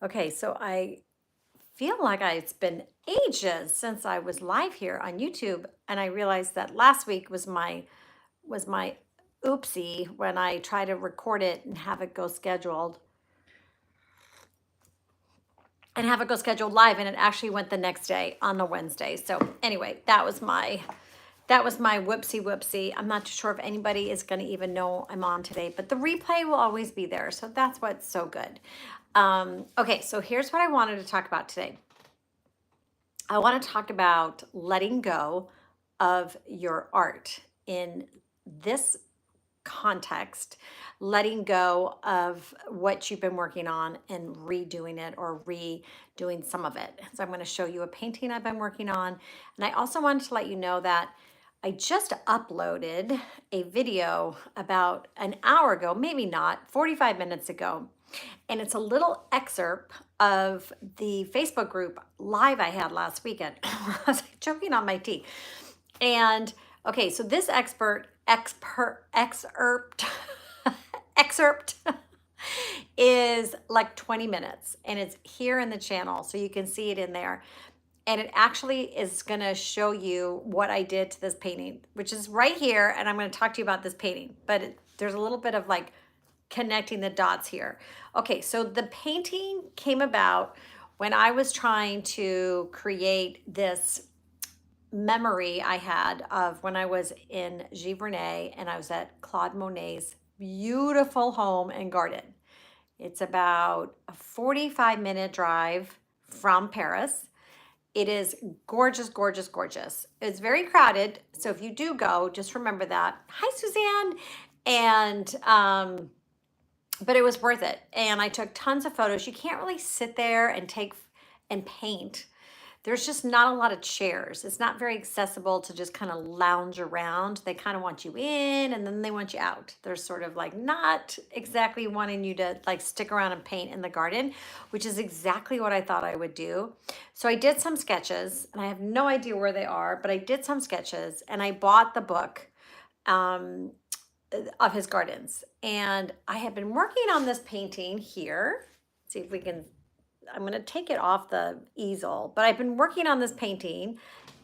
Okay, so I feel like it's been ages since I was live here on YouTube, and I realized that last week was my oopsie when I tried to record it and have it go scheduled live, and it actually went the next day on the Wednesday. So anyway, that was my whoopsie. I'm not sure if anybody is going to even know I'm on today, but the replay will always be there. So that's what's so good. Okay, so here's what I wanted to talk about today. I want to talk about letting go of your art in this context, letting go of what you've been working on and redoing it or redoing some of it. So I'm going to show you a painting I've been working on. And I also wanted to let you know that I just uploaded a video about an hour ago, maybe not, 45 minutes ago. And it's a little excerpt of the Facebook group live I had last weekend. I was choking on my tea. And okay, so this excerpt excerpt is like 20 minutes, and it's here in the channel, so you can see it in there. And it actually is going to show you what I did to this painting, which is right here. And I'm going to talk to you about this painting, but there's a little bit of like connecting the dots here. Okay, so the painting came about when I was trying to create this memory I had of when I was in Giverny and I was at Claude Monet's beautiful home and garden. It's about a 45-minute drive from Paris. It is gorgeous, gorgeous, gorgeous. It's very crowded. So if you do go, just remember that. Hi, Suzanne. And, but it was worth it. And I took tons of photos. You can't really sit there and paint. There's just not a lot of chairs. It's not very accessible to just kind of lounge around. They kind of want you in and then they want you out. They're sort of like not exactly wanting you to like stick around and paint in the garden, which is exactly what I thought I would do. So I did some sketches, and I have no idea where they are, but I did some sketches and I bought the book um, of his gardens. And I have been working on this painting here. See if we can, I'm going to take it off the easel, but I've been working on this painting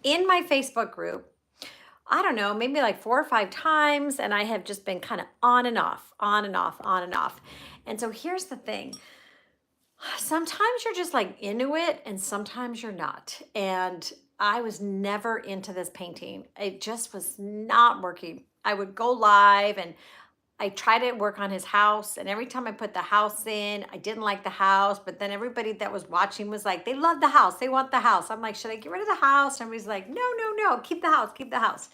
in my Facebook group. I don't know, maybe like 4 or 5 times. And I have just been kind of on and off, on and off, on and off. And so here's the thing. Sometimes you're just like into it and sometimes you're not. And I was never into this painting. It just was not working. I would go live and I tried to work on his house, and every time I put the house in, I didn't like the house. But then everybody that was watching was like, they love the house, they want the house. I'm like, should I get rid of the house? And everybody's like, no, no, no, keep the house, keep the house.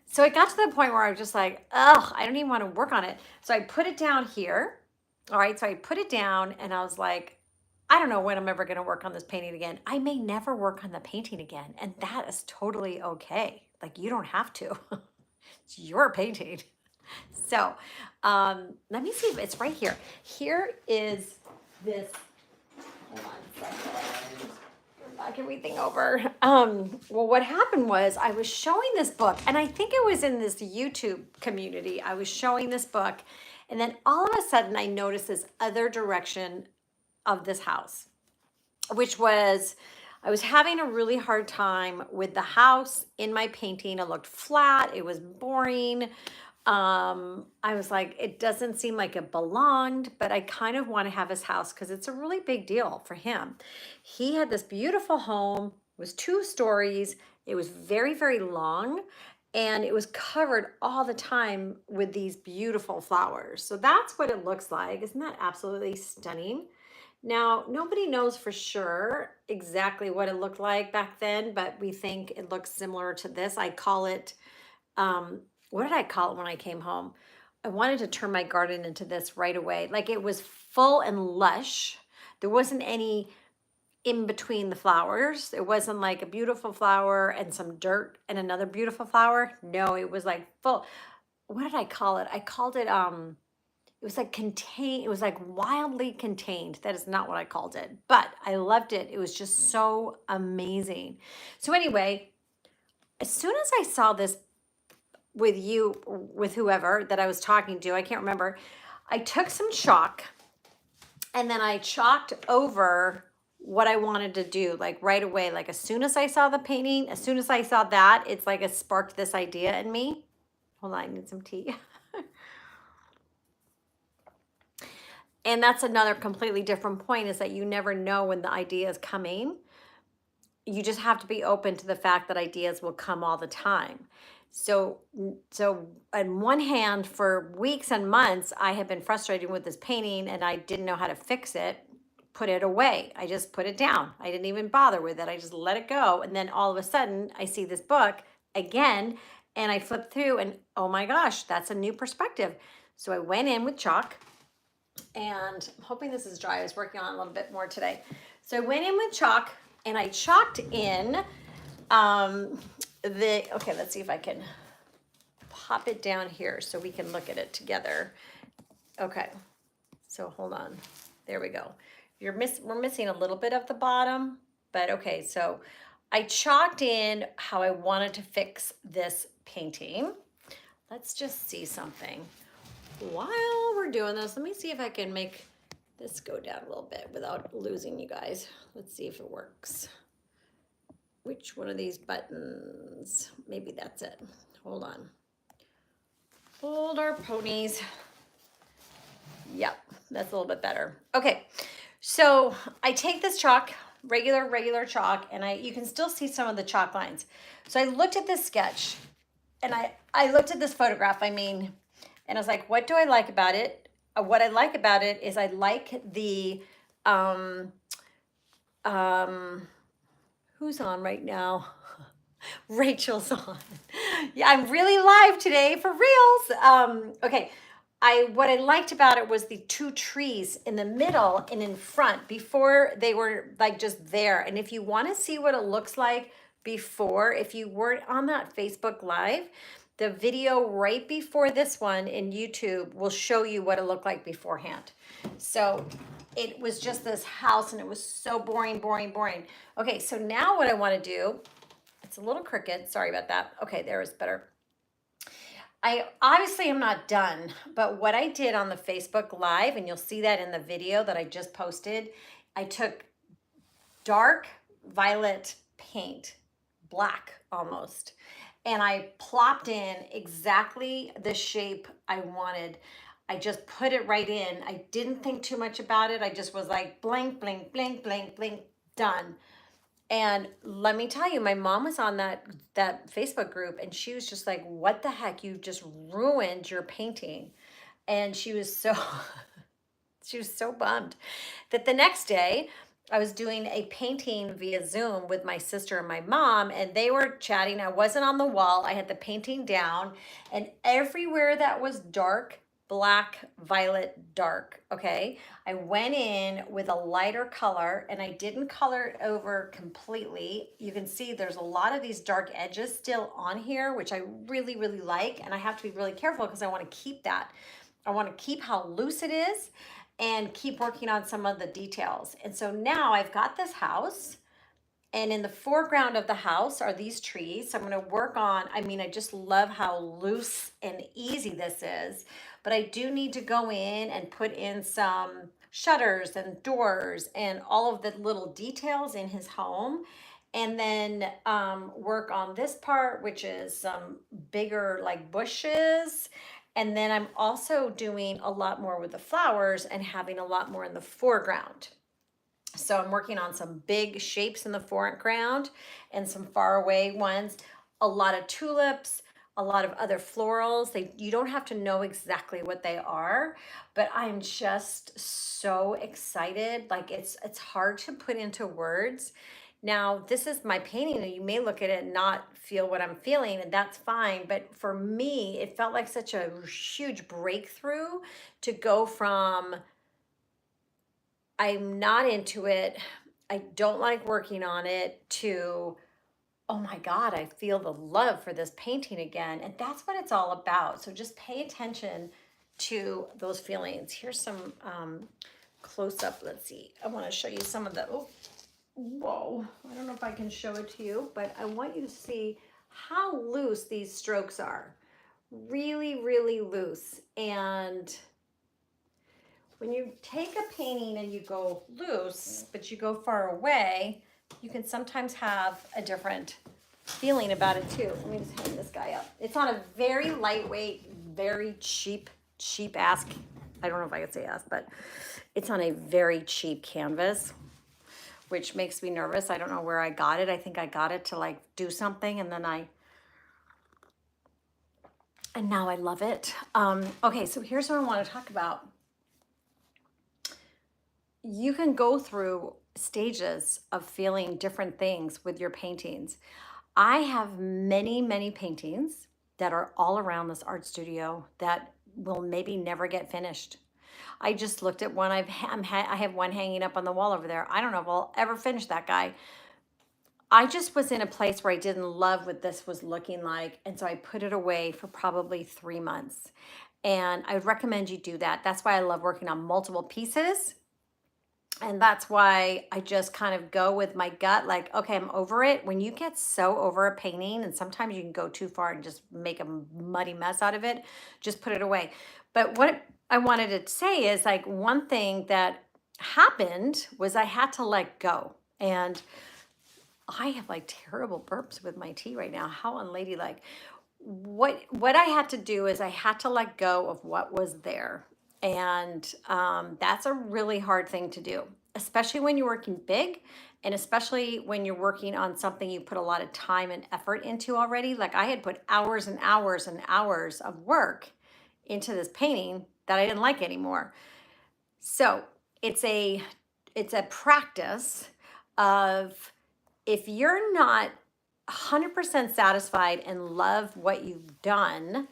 So it got to the point where I was just like, ugh, I don't even want to work on it. So I put it down here. All right, so I put it down and I was like, I don't know when I'm ever going to work on this painting again. I may never work on the painting again, and that is totally okay. Like, you don't have to. It's your painting. So let me see if it's right here. Here is this. Hold on a second. Back everything over. Well, what happened was I was showing this book, and I think it was in this YouTube community. I was showing this book, and then all of a sudden I noticed this other direction of this house, which was I was having a really hard time with the house in my painting. It looked flat. It was boring. I was like, it doesn't seem like it belonged, but I kind of want to have his house because it's a really big deal for him. He had this beautiful home, it was 2 stories, it was very, very long, and it was covered all the time with these beautiful flowers. So that's what it looks like. Isn't that absolutely stunning? Now, nobody knows for sure exactly what it looked like back then, but we think it looks similar to this. I call it um, what did I call it when I came home? I wanted to turn my garden into this right away. Like, it was full and lush. There wasn't any in between the flowers. It wasn't like a beautiful flower and some dirt and another beautiful flower. No, it was like full. What did I call it? I called it it was like contained, it was like wildly contained. That is not what I called it, but I loved it. It was just so amazing. So anyway, as soon as I saw this with you, with whoever that I was talking to, I can't remember, I took some chalk And then I chalked over what I wanted to do, like right away. Like as soon as I saw the painting, as soon as I saw that, it's like it sparked this idea in me. Hold on, I need some tea. And that's another completely different point, is that you never know when the idea is coming. You just have to be open to the fact that ideas will come all the time. So on one hand, for weeks and months, I have been frustrated with this painting and I didn't know how to fix it, put it away. I just put it down. I didn't even bother with it. I just let it go. And then all of a sudden, I see this book again and I flip through and oh my gosh, that's a new perspective. So I went in with chalk, and I'm hoping this is dry. I was working on it a little bit more today. So I went in with chalk and I chalked in okay, let's see if I can pop it down here so we can look at it together. Okay, so hold on. There we go. We're missing a little bit of the bottom, but okay, so I chalked in how I wanted to fix this painting. Let's just see something. While we're doing this, let me see if I can make this go down a little bit without losing you guys. Let's see if it works. Which one of these buttons? Maybe that's it. Hold on. Hold our ponies. Yep, that's a little bit better. Okay, so I take this chalk, regular chalk, and you can still see some of the chalk lines. So I looked at this sketch, and I looked at this photograph, and I was like, what do I like about it? What I like about it is I like the, who's on right now? Rachel's on. Yeah, I'm really live today for reals. Okay. What I liked about it was the two trees in the middle and in front before they were like just there. And if you want to see what it looks like before, if you weren't on that Facebook Live, the video right before this one in YouTube will show you what it looked like beforehand. So it was just this house and it was so boring. Okay, so now what I want to do, it's a little crooked. Sorry about that. Okay, there is better. I obviously am not done, but what I did on the Facebook Live, and you'll see that in the video that I just posted, I took dark violet paint, black almost, and I plopped in exactly the shape I wanted. I just put it right in. I didn't think too much about it. I just was like, blank, done. And let me tell you, my mom was on that Facebook group and she was just like, what the heck? You just ruined your painting. And she was so she was so bummed that the next day I was doing a painting via Zoom with my sister and my mom, and they were chatting. I wasn't on the wall. I had the painting down, and everywhere that was dark, black, violet, dark, okay? I went in with a lighter color and I didn't color it over completely. You can see there's a lot of these dark edges still on here, which I really like, and I have to be really careful because I want to keep that. I want to keep how loose it is and keep working on some of the details. And so now I've got this house, and in the foreground of the house are these trees. So I'm going to work on, I just love how loose and easy this is, but I do need to go in and put in some shutters and doors and all of the little details in his home. And then work on this part, which is some bigger like bushes. And then I'm also doing a lot more with the flowers and having a lot more in the foreground. So I'm working on some big shapes in the foreground and some far away ones, a lot of tulips, a lot of other florals. You don't have to know exactly what they are, but I'm just so excited. Like it's hard to put into words. Now, this is my painting, and you may look at it and not feel what I'm feeling, and that's fine. But for me, it felt like such a huge breakthrough to go from I'm not into it, I don't like working on it, to oh my God, I feel the love for this painting again. And that's what it's all about. So just pay attention to those feelings. Here's some close up. Let's see. I want to show you some of the, oh, whoa. I don't know if I can show it to you, but I want you to see how loose these strokes are. Really loose. And when you take a painting and you go loose, but you go far away, you can sometimes have a different feeling about it too. Let me just hang this guy up. It's on a very lightweight, very cheap ass, I don't know if I could say ass, but it's on a very cheap canvas, which makes me nervous. I don't know where I got it. I think I got it to like do something, and now I love it. Okay, so here's what I want to talk about. You can go through stages of feeling different things with your paintings. I have many paintings that are all around this art studio that will maybe never get finished. I just looked at one. I have one hanging up on the wall over there. I don't know if I'll ever finish that guy. I just was in a place where I didn't love what this was looking like. And so I put it away for probably 3 months. And I would recommend you do that. That's why I love working on multiple pieces. And that's why I just kind of go with my gut, like, okay, I'm over it. When you get so over a painting, and sometimes you can go too far and just make a muddy mess out of it, just put it away. But what I wanted to say is, like, one thing that happened was I had to let go. And I have like terrible burps with my tea right now. How unladylike. What I had to do is I had to let go of what was there. And that's a really hard thing to do, especially when you're working big, and especially when you're working on something you put a lot of time and effort into already. Like I had put hours and hours and hours of work into this painting that I didn't like anymore. So it's a practice of, if you're not 100% satisfied and love what you've done,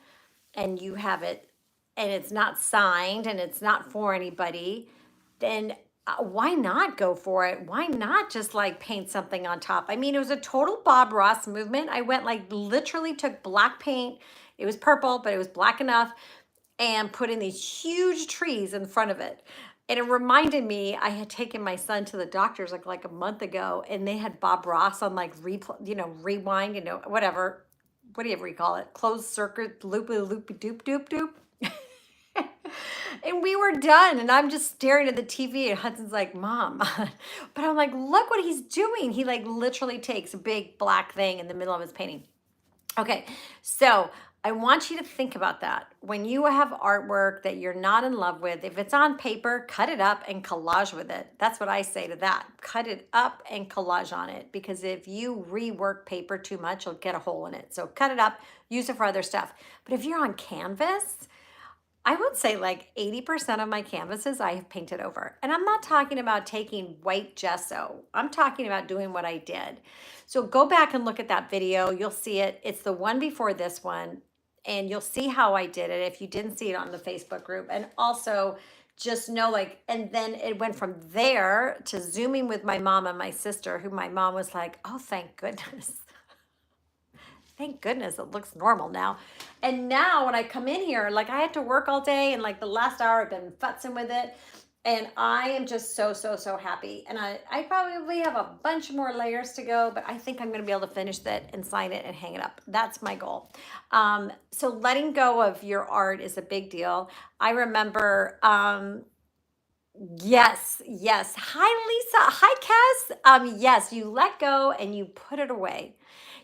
and you have it, and it's not signed and it's not for anybody, then why not go for it? Why not just like paint something on top? I mean, it was a total Bob Ross movement. I went like literally took black paint. It was purple, but it was black enough, and put in these huge trees in front of it. And it reminded me, I had taken my son to the doctor's like a month ago, and they had Bob Ross on like rewind, whatever, whatever you call it, closed circuit, loopy doop doop doop. And we were done, and I'm just staring at the TV, and Hudson's like, Mom. But I'm like, look what he's doing. He like literally takes a big black thing in the middle of his painting. Okay, so I want you to think about that. When you have artwork that you're not in love with, if it's on paper, cut it up and collage with it. That's what I say to that. Cut it up and collage on it, because if you rework paper too much, you'll get a hole in it. So cut it up, use it for other stuff. But if you're on canvas, I would say like 80% of my canvases I have painted over. And I'm not talking about taking white gesso. I'm talking about doing what I did. So go back and look at that video. You'll see it. It's the one before this one. And you'll see how I did it if you didn't see it on the Facebook group. And also just know, like, and then it went from there to Zooming with my mom and my sister, who my mom was like, oh, thank goodness. Thank goodness it looks normal now. And now when I come in here, like I had to work all day, and like the last hour I've been futzing with it. And I am just so happy. And I probably have a bunch more layers to go, but I think I'm going to be able to finish that and sign it and hang it up. That's my goal. So letting go of your art is a big deal. I remember, yes. Hi, Lisa. Hi, Cass. Yes, you let go and you put it away.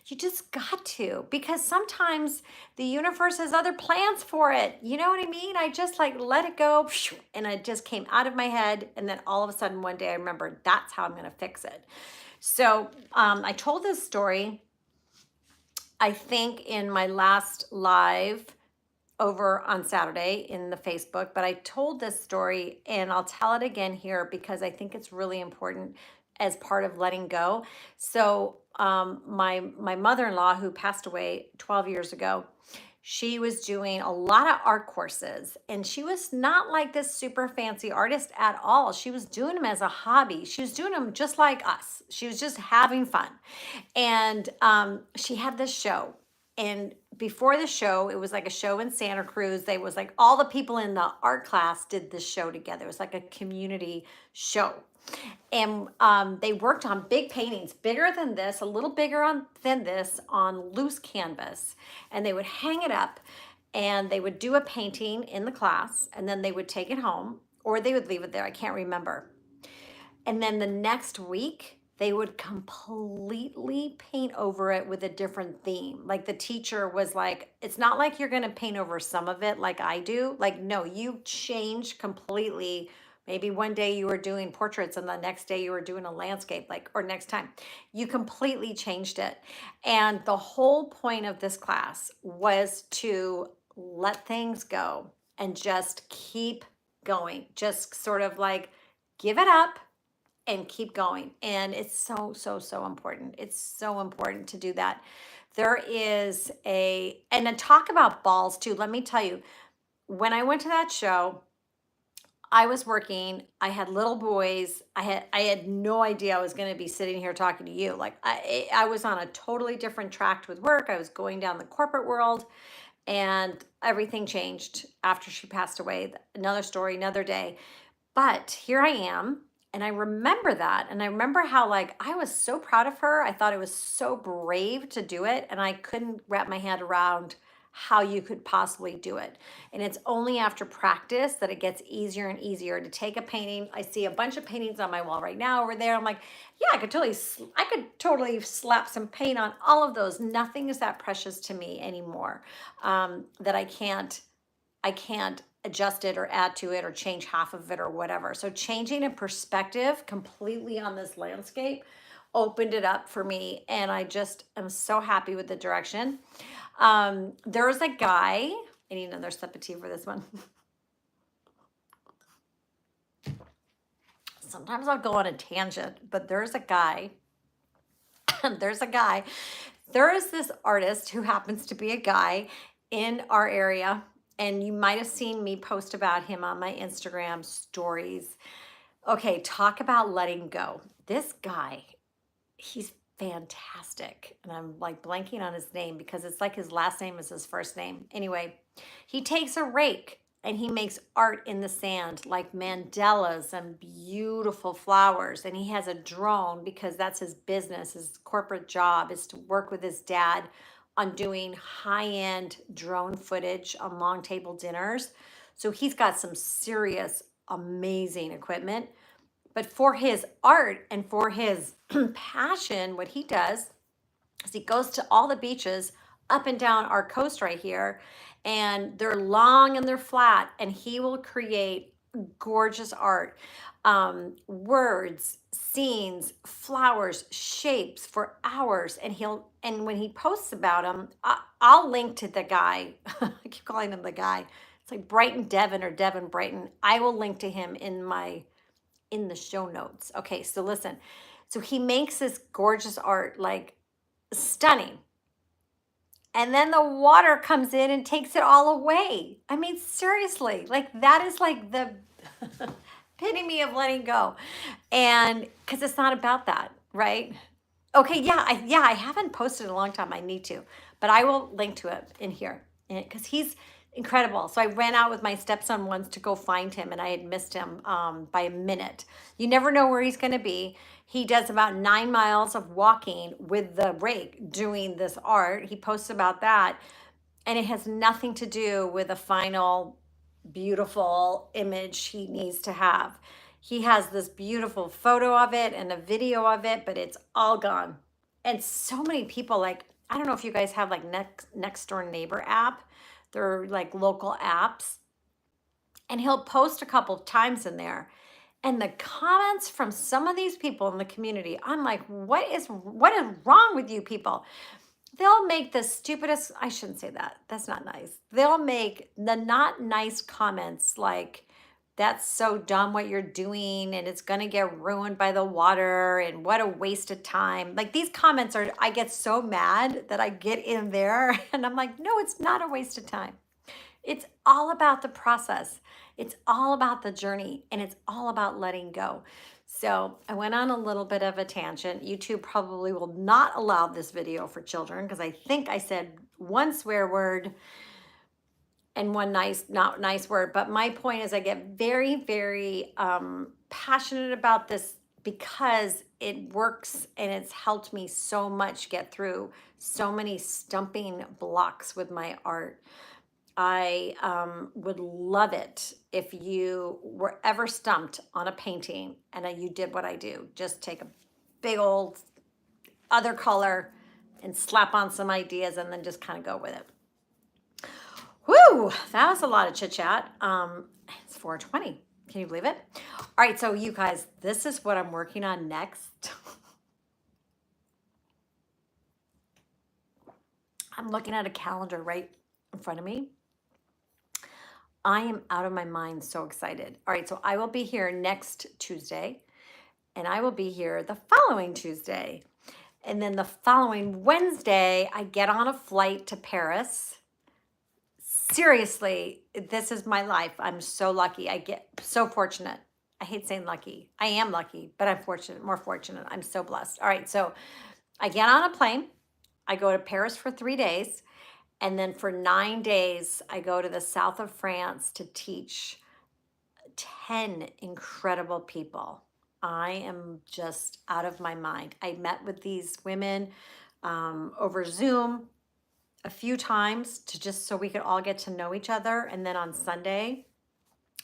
You just got to, because sometimes the universe has other plans for it. You know what I mean? I just like let it go, and it just came out of my head. And then all of a sudden one day I remembered, that's how I'm going to fix it. So I told this story, I think, in my last live over on Saturday in the Facebook, but I told this story, and I'll tell it again here because I think it's really important as part of letting go. So my mother-in-law, who passed away 12 years ago, she was doing a lot of art courses, and she was not like this super fancy artist at all. She was doing them as a hobby. She was doing them just like us. She was just having fun. And she had this show. And before the show, it was like a show in Santa Cruz. They was like all the people in the art class did this show together. It was like a community show. And they worked on big paintings, bigger than this, a little bigger than this, on loose canvas. And they would hang it up, and they would do a painting in the class, and then they would take it home, or they would leave it there. I can't remember. And then the next week, they would completely paint over it with a different theme. Like the teacher was like, it's not like you're going to paint over some of it like I do. Like, no, you change completely. Maybe one day you were doing portraits and the next day you were doing a landscape, like, or next time you completely changed it. And the whole point of this class was to let things go and just keep going. Just sort of like give it up and keep going. And it's so, so, so important. It's so important to do that. There is and then talk about balls too. Let me tell you, when I went to that show, I was working, I had little boys. I had no idea I was going to be sitting here talking to you. Like I was on a totally different track with work. I was going down the corporate world and everything changed after she passed away. Another story, another day. But here I am, and I remember that, and I remember how like I was so proud of her. I thought it was so brave to do it, and I couldn't wrap my head around how you could possibly do it. And it's only after practice that it gets easier and easier to take a painting. I see a bunch of paintings on my wall right now over there. I'm like, yeah, I could totally slap some paint on all of those. Nothing is that precious to me anymore, that I can't adjust it or add to it or change half of it or whatever. So changing a perspective completely on this landscape opened it up for me, and I just am so happy with the direction. There's a guy, I need another sip of tea for this one. Sometimes I'll go on a tangent, but there's a guy, there's a guy, there is this artist who happens to be a guy in our area, and you might have seen me post about him on my Instagram stories. Okay, talk about letting go. This guy, he's fantastic. And I'm like blanking on his name because it's like his last name is his first name. Anyway, he takes a rake and he makes art in the sand, like mandalas and beautiful flowers. And he has a drone because that's his business. His corporate job is to work with his dad on doing high-end drone footage on long table dinners. So he's got some serious, amazing equipment. But for his art and for his passion, what he does is he goes to all the beaches up and down our coast right here, and they're long and they're flat, and he will create gorgeous art, words, scenes, flowers, shapes for hours. And when he posts about them, I'll link to the guy. I keep calling him the guy. It's like Brighton Devon or Devon Brighton. I will link to him in the show notes. Okay, so listen. So he makes this gorgeous art, like stunning. And then the water comes in and takes it all away. I mean, seriously, like that is like the epitome of letting go. And because it's not about that, right? Okay, yeah, I haven't posted in a long time. I need to, but I will link to it in here because he's incredible. So I ran out with my stepson once to go find him, and I had missed him by a minute. You never know where he's going to be. He does about 9 miles of walking with the rake doing this art. He posts about that, and it has nothing to do with the final beautiful image he needs to have. He has this beautiful photo of it and a video of it, but it's all gone. And so many people, like, I don't know if you guys have like next door neighbor app. They're like local apps. And he'll post a couple of times in there. And the comments from some of these people in the community, I'm like, what is wrong with you people? They'll make the stupidest, I shouldn't say that. That's not nice. They'll make the not nice comments like, that's so dumb what you're doing and it's going to get ruined by the water and what a waste of time. Like these comments are, I get so mad that I get in there and I'm like, no, it's not a waste of time. It's all about the process. It's all about the journey, and it's all about letting go. So I went on a little bit of a tangent. YouTube probably will not allow this video for children because I think I said one swear word and one not nice word. But my point is I get very, very passionate about this because it works and it's helped me so much get through so many stumping blocks with my art. I would love it if you were ever stumped on a painting and you did what I do. Just take a big old other color and slap on some ideas and then just kind of go with it. Whoo, that was a lot of chit chat. It's 4:20. Can you believe it? All right, so you guys, this is what I'm working on next. I'm looking at a calendar right in front of me. I am out of my mind, so excited. All right, so I will be here next Tuesday, and I will be here the following Tuesday. And then the following Wednesday, I get on a flight to Paris. Seriously, this is my life. I'm so lucky. I get so fortunate. I hate saying lucky. I am lucky, but I'm fortunate, more fortunate. I'm so blessed. All right, so I get on a plane. I go to Paris for 3 days. And then for 9 days, I go to the south of France to teach 10 incredible people. I am just out of my mind. I met with these women over Zoom a few times to just so we could all get to know each other. And then on Sunday,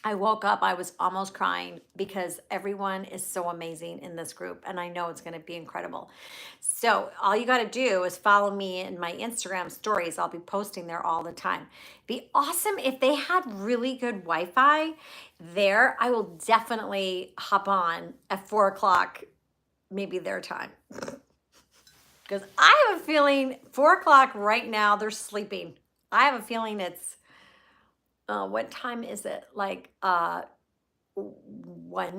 I woke up, I was almost crying because everyone is so amazing in this group, and I know it's going to be incredible. So, all you got to do is follow me in my Instagram stories. I'll be posting there all the time. Be awesome if they had really good Wi Fi there. I will definitely hop on at 4 o'clock, maybe their time. Because I have a feeling 4 o'clock right now, they're sleeping. I have a feeling it's what time is it? Like 1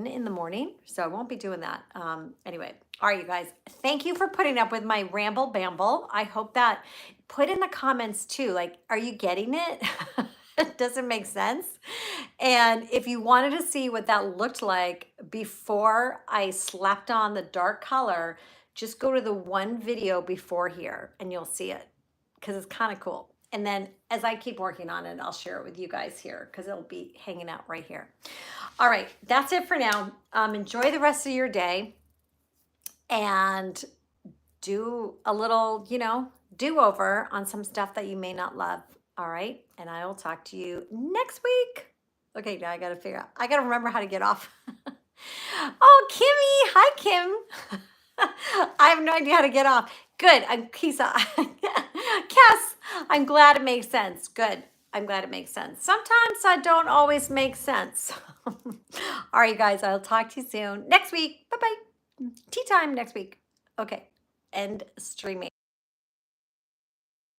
in the morning. So I won't be doing that. Anyway, all right, you guys. Thank you for putting up with my ramble bamble. I hope that put in the comments too. Like, are you getting it? Does it make sense? And if you wanted to see what that looked like before I slapped on the dark color, just go to the one video before here and you'll see it because it's kind of cool. And then as I keep working on it, I'll share it with you guys here because it'll be hanging out right here. All right, that's it for now. Enjoy the rest of your day and do a little, do over on some stuff that you may not love. All right, and I will talk to you next week. Okay, now I got to figure out, I got to remember how to get off. Oh, Kimmy. Hi, Kim. I have no idea how to get off. Good. I'm Kisa. Cass, I'm glad it makes sense. Good. I'm glad it makes sense. Sometimes I don't always make sense. All right, guys, I'll talk to you soon. Next week. Bye-bye. Tea time next week. Okay. End streaming.